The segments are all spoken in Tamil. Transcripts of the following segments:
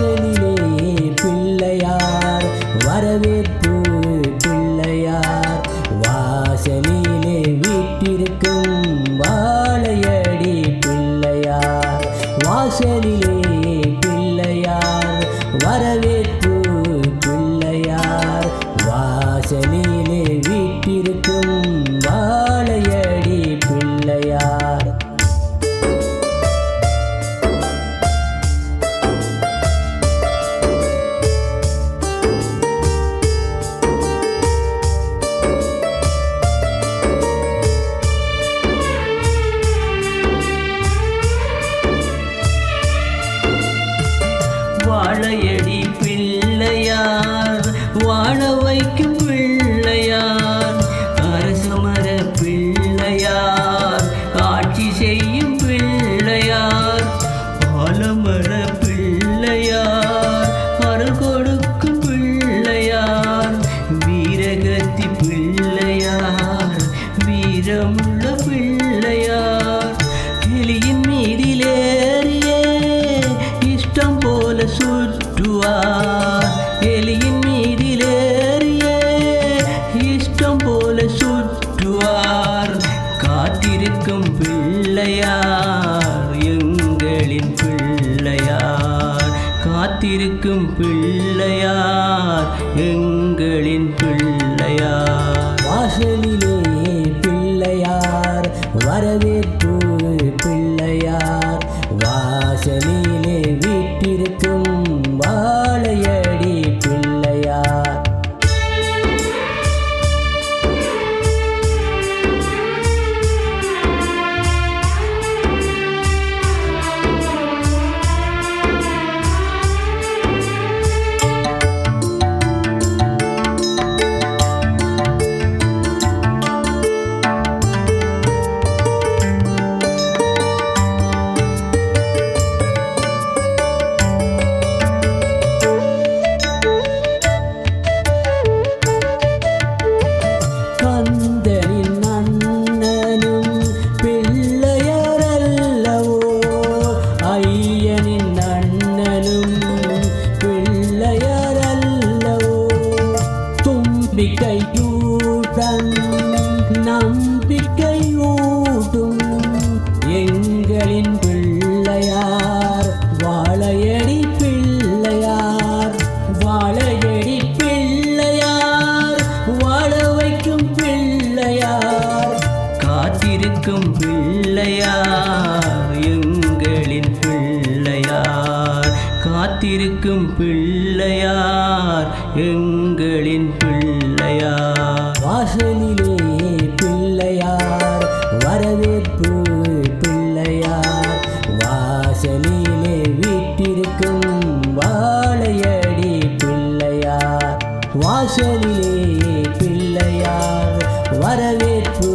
வாசலிலே பிள்ளையார் வரவேற்பு பிள்ளையார் வாசலிலே வீட்டிற்கும் வாழையடி பிள்ளையார் வாசலிலே பிள்ளையார் வரவேற்பு பிள்ளையார் வாசலிலே வீட்டிற்கும் வாழையடி பிள்ளையார் வாழையடி பிள்ளையார் வாழ வைக்கும் பிள்ளையார் அரசமர பிள்ளையார் காட்சி செய்யும் பிள்ளையார் ஆலமர பிள்ளையார் அருள் கொடுக்கும் பிள்ளையார் வீரகத்தி பிள்ளையார் வீரமுள்ள பிள்ளையார் எலியின் மீதிலேறியே இஷ்டம் போல சுற்றுவார் எலியின் மீதிலேறியே இஷ்டம் போல சுற்றுவார் காத்திருக்கும் பிள்ளையார் எங்களின் பிள்ளையார் காத்திருக்கும் பிள்ளையார் எங்களின் பிள்ளையார் வாசலிலே பிள்ளையார் வரவேற்பு பிள்ளையார் வாசலிலே வீட்டிற்கும் வாழையடி பிள்ளையார் கந்தனின் அண்ணனும் பிள்ளையரல்லவோ ஐயனின் அண்ணனும் பிள்ளையரல்லவோ தும்பிக்கையூட்டம் நம்பிக்கையூட்டும் எங்களின் பிள்ளையார் வாழையடி பிள்ளையார் வாழையடி பிள்ளையார் வாழ வைக்கும் பிள்ளையார் காத்திருக்கும் பிள்ளையார் எங்களின் பிள்ளையார் காத்திருக்கும் பிள்ளையார் எங்களின் பிள்ளையார் வாசலிலே பிள்ளையார் வரவேற்பு பிள்ளையார் வாசலிலே வீட்டிற்கும் வாழையடி பிள்ளையார் வாசலிலே பிள்ளையார் வரவேற்பு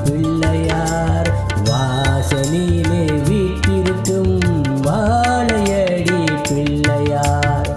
பிள்ளையார் வாசலிலே வீட்டிற்கும் வாழையடி பிள்ளையார்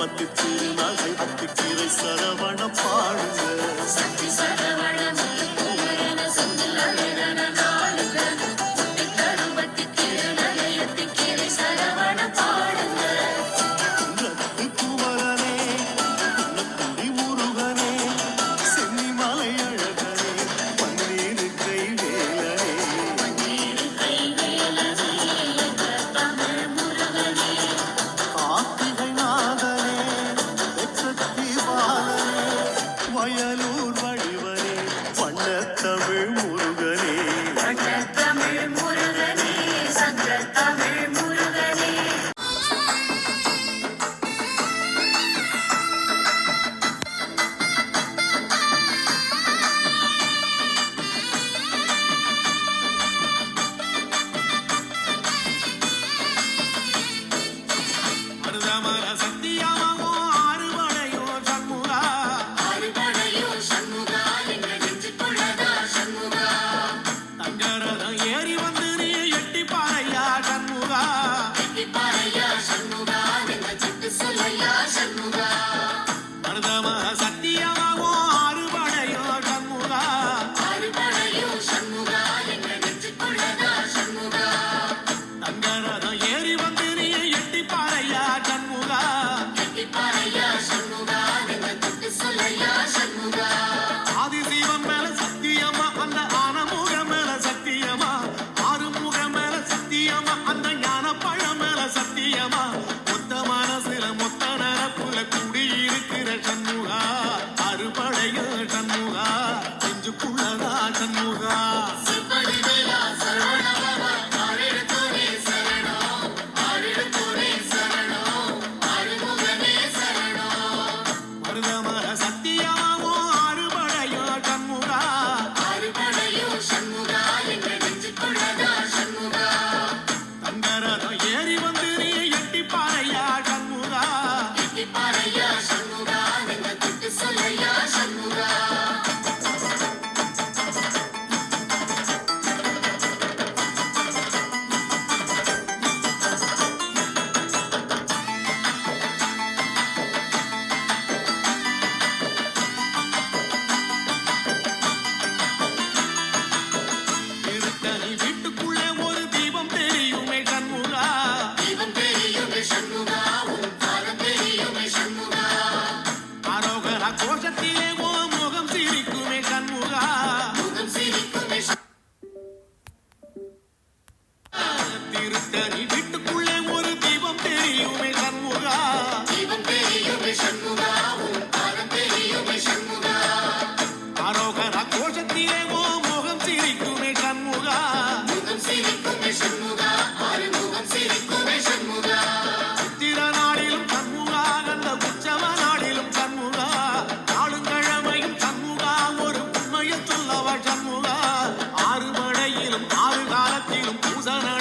பத்து திருநகை அத்திக்கிரை சரவண பாடுங்க சக்தி சரவண முத்துக்குமரன செந்தில் அழகன நாளுங்க முத்துக்கருவத்தி திருநகையத்திக்கிரை சரவண பாடுங்க குன்றத்து குமரனே குன்னக்குடி முருகனே சென்னிமலை அழகனே பன்னீரு கை வேலனே பன்னீரு கைவேலனே என்ற தமிழ் முருகனே கார்த்திகை நாதனே வெற்றத்தி பாலனே வயலூர் வடிவனே வண்ணத்தமிழ் முருகனே வண்ண தமிழ் முருகனே சங்க தமிழ் முருகனே மருதமர சத்தியமாவோ ஆறுபடையோ சண்முகா அறுபடையோ சண்முகா என்ற நெஞ்சுக்குள்ளதா சண்முகா தங்கரதம் ஏறி வந்து நீ எட்டி பாறையா சண்முகா எட்டிப்பாறையா சண்முகா என்ற சிட்டு சொல்லையா சண்முகா மருதமர சத்தியமாவோ ஆறுபடையோ சண்முகா அறுபடையோ சண்முகா என்ற நெஞ்சுக்குள்ளதா சண்முகா தங்கரதம் ஏறி வந்து நீ எட்டி பாறையா சண்முகா எட்டிப்பாறையா சண்முகா என்ற சிட்டு சொல்லையா சண்முகா ஆதிசிவன் மேல சத்தியமா அந்த ஆனமுகம் மேல சத்தியமா ஆறுமுகம் மேல சத்தியமா அந்த ஞான பழம் மேல சத்தியமா மொத்த மனசுல மொத்த நரப்புல குடியிருக்கிற சண்முகா அறுபடைய சண்முகா நெஞ்சுக்குள்ளதா சண்முகா சிற்பதி வேலா சரவணபவா ஆறெழுத்தோனே சரணம் ஆறெழுத்தோனே சரணம் ஆறுமுகனே சரணம் மருதமர சத்தியமாவோ அறுபடைய சண்முகா அறுபடையோ சண்முகா என்ற நெஞ்சுக்குள்ளதா சண்முகா தங்கரதம் ஏறி வந்து நீ எட்டி பாறையா சண்முகா எட்டிப்பாறையா சண்முகா என்ற சிட்டு சொல்லையா சண்முகா திருத்தணி வீட்டுக்குள்ளே ஒரு தீபம் தெரியுமே சண்முகா தீபம் தெரியுமே சண்முகா உன் பாதம் தெரியுமே சண்முகா ஆரோகரா கோஷத்திலே ஓ முகம் சிரிக்குமே சண்முகா முகம் சிரிக்குமே திருத்தணி வீட்டுக்குள்ளே ஒரு தீபம் தெரியுமே சண்முகா தீபம் தெரியுமே சண்முகா உன் பாதம் தெரியுமே சண்முகா ஆரோகரா கோஷத்திலே ஓ முகம் சிரிக்குமே சண்முகா முகம் சிரிக்குமே சண்முகா ஆறுமுகம் சிரிக்குமே சண்முகா சித்திர நாளிலும் சண்முகா அந்த உற்சவ நாளிலும் சண்முகா நாளுங்கிழமையும் சண்முகா ஒரு உண்மையை சொல்லவா சண்முகா ஆறு மழையிலும் ஆறு காலத்திலும் பூசன